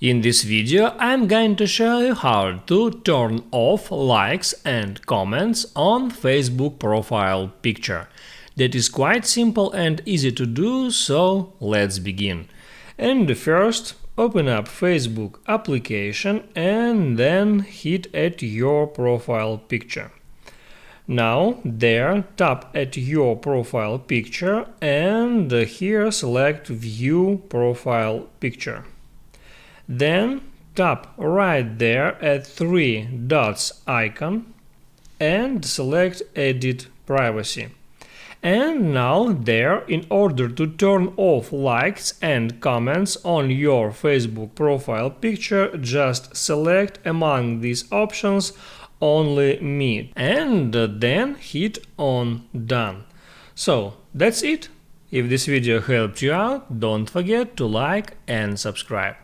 In this video, I'm going to show you how to turn off likes and comments on Facebook profile picture. That is quite simple and easy to do, so let's begin. And first, open up Facebook application and then hit at your profile picture. Now there, tap at your profile picture and here select View Profile Picture. Then tap right there at three dots icon and select Edit Privacy. And now there, in order to turn off likes and comments on your Facebook profile picture, just select among these options only me and then hit on Done. So that's it. If this video helped you out, don't forget to like and subscribe.